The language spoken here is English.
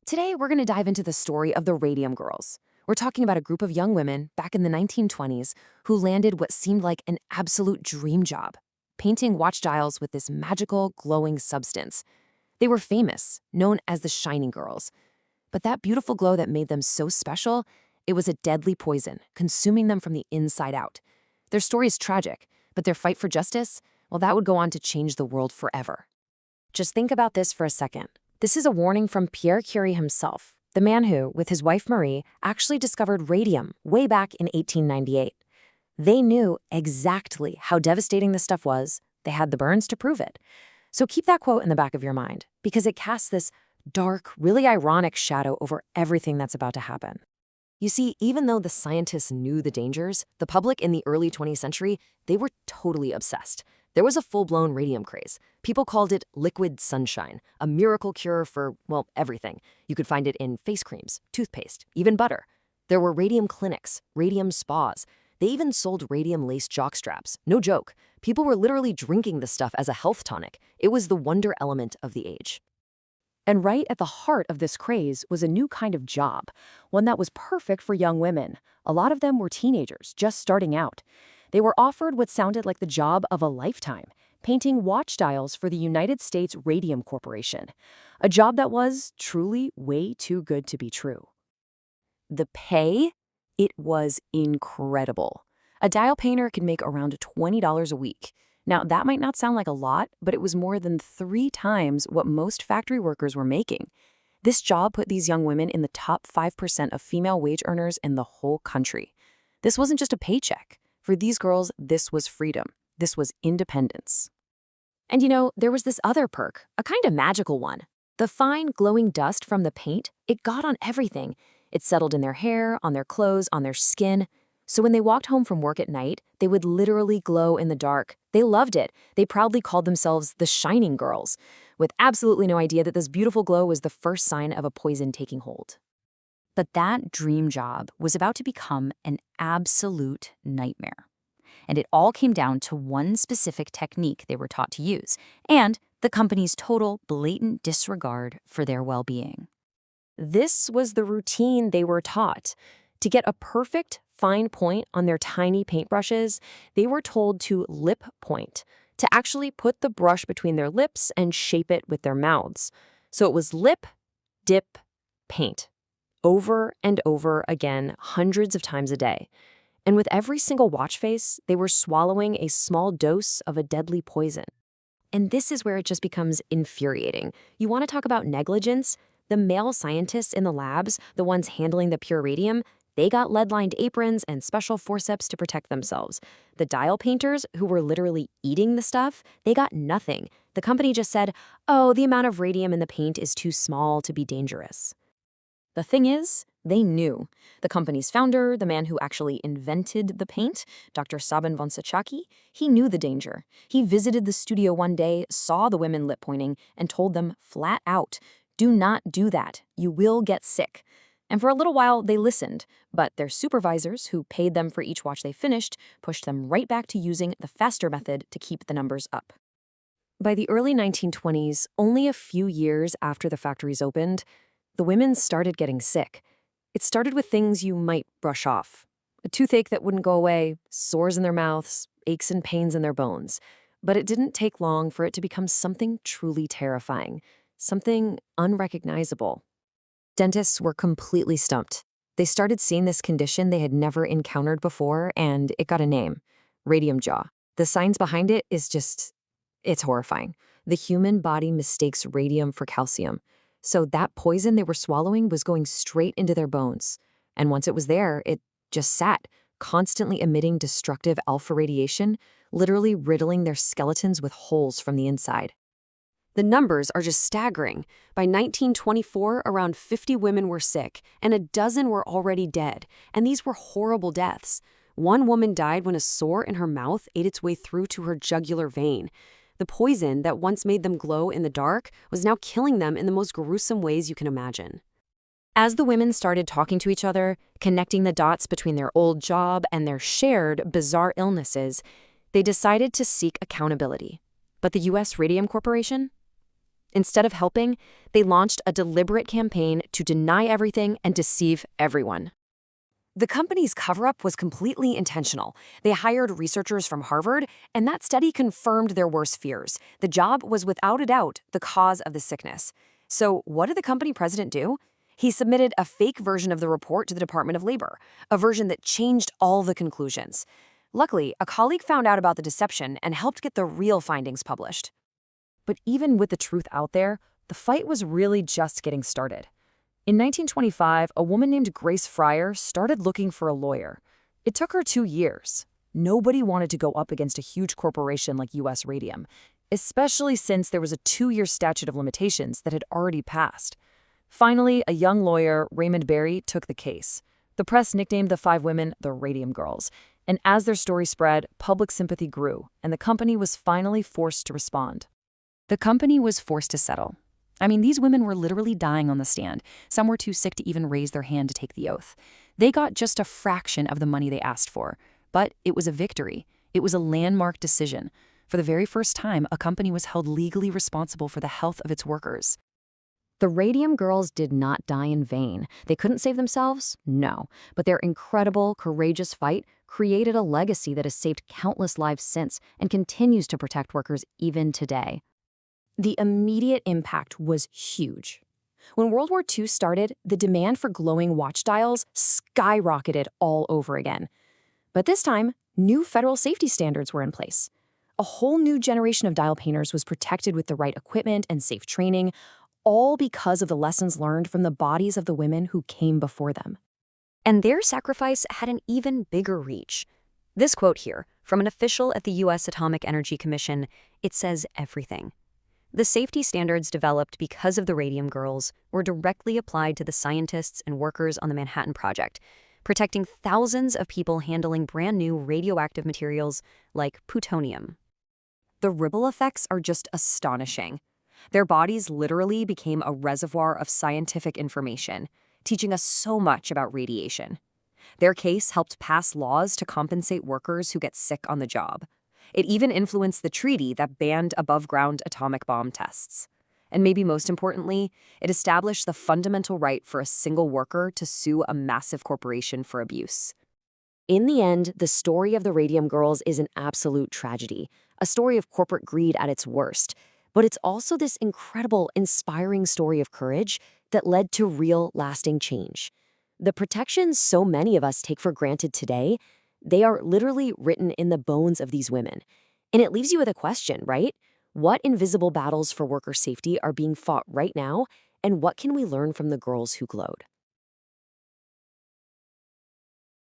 Today, we're going to dive into the story of the Radium Girls. We're talking about a group of young women back in the 1920s who landed what seemed like an absolute dream job, painting watch dials with this magical, glowing substance. They were famous, known as the Shining Girls. But that beautiful glow that made them so special, it was a deadly poison, consuming them from the inside out. Their story is tragic, but their fight for justice, well, that would go on to change the world forever. Just think about this for a second. This is a warning from Pierre Curie himself, the man who, with his wife Marie, actually discovered radium way back in 1898. They knew exactly how devastating this stuff was. They had the burns to prove it. So keep that quote in the back of your mind, because it casts this dark, really ironic shadow over everything that's about to happen. You see, even though the scientists knew the dangers, the public in the early 20th century, they were totally obsessed. There was a full-blown radium craze. People called it liquid sunshine, a miracle cure for, well, everything. You could find it in face creams, toothpaste, even butter. There were radium clinics, radium spas. They even sold radium-laced jockstraps. No joke. People were literally drinking the stuff as a health tonic. It was the wonder element of the age. And right at the heart of this craze was a new kind of job, one that was perfect for young women. A lot of them were teenagers, just starting out. They were offered what sounded like the job of a lifetime, painting watch dials for the United States Radium Corporation, a job that was truly way too good to be true. The pay? It was incredible. A dial painter could make around $20 a week. Now, that might not sound like a lot, but it was more than 3 times what most factory workers were making. This job put these young women in the top 5% of female wage earners in the whole country. This wasn't just a paycheck. For these girls, this was freedom. This was independence. And there was this other perk, a kind of magical one. The fine, glowing dust from the paint, it got on everything. It settled in their hair, on their clothes, on their skin. So when they walked home from work at night, they would literally glow in the dark. They loved it. They proudly called themselves the Shining Girls, with absolutely no idea that this beautiful glow was the first sign of a poison taking hold. But that dream job was about to become an absolute nightmare. And it all came down to one specific technique they were taught to use, and the company's total, blatant disregard for their well-being. This was the routine they were taught. To get a perfect, fine point on their tiny paintbrushes, they were told to lip point, to actually put the brush between their lips and shape it with their mouths. So it was lip, dip, paint. Over and over again, hundreds of times a day. And with every single watch face, they were swallowing a small dose of a deadly poison. And this is where it just becomes infuriating. You want to talk about negligence? The male scientists in the labs, the ones handling the pure radium, they got lead-lined aprons and special forceps to protect themselves. The dial painters, who were literally eating the stuff, they got nothing. The company just said, oh, the amount of radium in the paint is too small to be dangerous. The thing is, they knew. The company's founder, the man who actually invented the paint, Dr. Sabin von Sachaki, he knew the danger. He visited the studio one day, saw the women lip pointing, and told them flat out, do not do that. You will get sick. And for a little while, they listened, but their supervisors, who paid them for each watch they finished, pushed them right back to using the faster method to keep the numbers up. By the early 1920s, only a few years after the factories opened, the women started getting sick. It started with things you might brush off. A toothache that wouldn't go away, sores in their mouths, aches and pains in their bones. But it didn't take long for it to become something truly terrifying, something unrecognizable. Dentists were completely stumped. They started seeing this condition they had never encountered before, and it got a name, radium jaw. The science behind it is it's horrifying. The human body mistakes radium for calcium. So that poison they were swallowing was going straight into their bones. And once it was there, it just sat, constantly emitting destructive alpha radiation, literally riddling their skeletons with holes from the inside. The numbers are just staggering. By 1924, around 50 women were sick, and a dozen were already dead. And these were horrible deaths. One woman died when a sore in her mouth ate its way through to her jugular vein. The poison that once made them glow in the dark was now killing them in the most gruesome ways you can imagine. As the women started talking to each other, connecting the dots between their old job and their shared, bizarre illnesses, they decided to seek accountability. But the U.S. Radium Corporation? Instead of helping, they launched a deliberate campaign to deny everything and deceive everyone. The company's cover-up was completely intentional. They hired researchers from Harvard, and that study confirmed their worst fears. The job was without a doubt the cause of the sickness. So what did the company president do? He submitted a fake version of the report to the Department of Labor, a version that changed all the conclusions. Luckily, a colleague found out about the deception and helped get the real findings published. But even with the truth out there, the fight was really just getting started. In 1925, a woman named Grace Fryer started looking for a lawyer. It took her 2 years. Nobody wanted to go up against a huge corporation like US Radium, especially since there was a 2-year statute of limitations that had already passed. Finally, a young lawyer, Raymond Barry, took the case. The press nicknamed the 5 women the Radium Girls, and as their story spread, public sympathy grew, and the company was finally forced to respond. The company was forced to settle. I mean, these women were literally dying on the stand. Some were too sick to even raise their hand to take the oath. They got just a fraction of the money they asked for. But it was a victory. It was a landmark decision. For the very first time, a company was held legally responsible for the health of its workers. The Radium Girls did not die in vain. They couldn't save themselves? No. But their incredible, courageous fight created a legacy that has saved countless lives since and continues to protect workers even today. The immediate impact was huge. When World War II started, the demand for glowing watch dials skyrocketed all over again. But this time, new federal safety standards were in place. A whole new generation of dial painters was protected with the right equipment and safe training, all because of the lessons learned from the bodies of the women who came before them. And their sacrifice had an even bigger reach. This quote here, from an official at the U.S. Atomic Energy Commission, it says everything. The safety standards developed because of the Radium Girls were directly applied to the scientists and workers on the Manhattan Project, protecting thousands of people handling brand new radioactive materials like plutonium. The ripple effects are just astonishing. Their bodies literally became a reservoir of scientific information, teaching us so much about radiation. Their case helped pass laws to compensate workers who get sick on the job. It even influenced the treaty that banned above-ground atomic bomb tests. And maybe most importantly, it established the fundamental right for a single worker to sue a massive corporation for abuse. In the end, the story of the Radium Girls is an absolute tragedy, a story of corporate greed at its worst. But it's also this incredible, inspiring story of courage that led to real, lasting change. The protections so many of us take for granted today, they are literally written in the bones of these women. And it leaves you with a question, right? What invisible battles for worker safety are being fought right now, and what can we learn from the girls who glowed?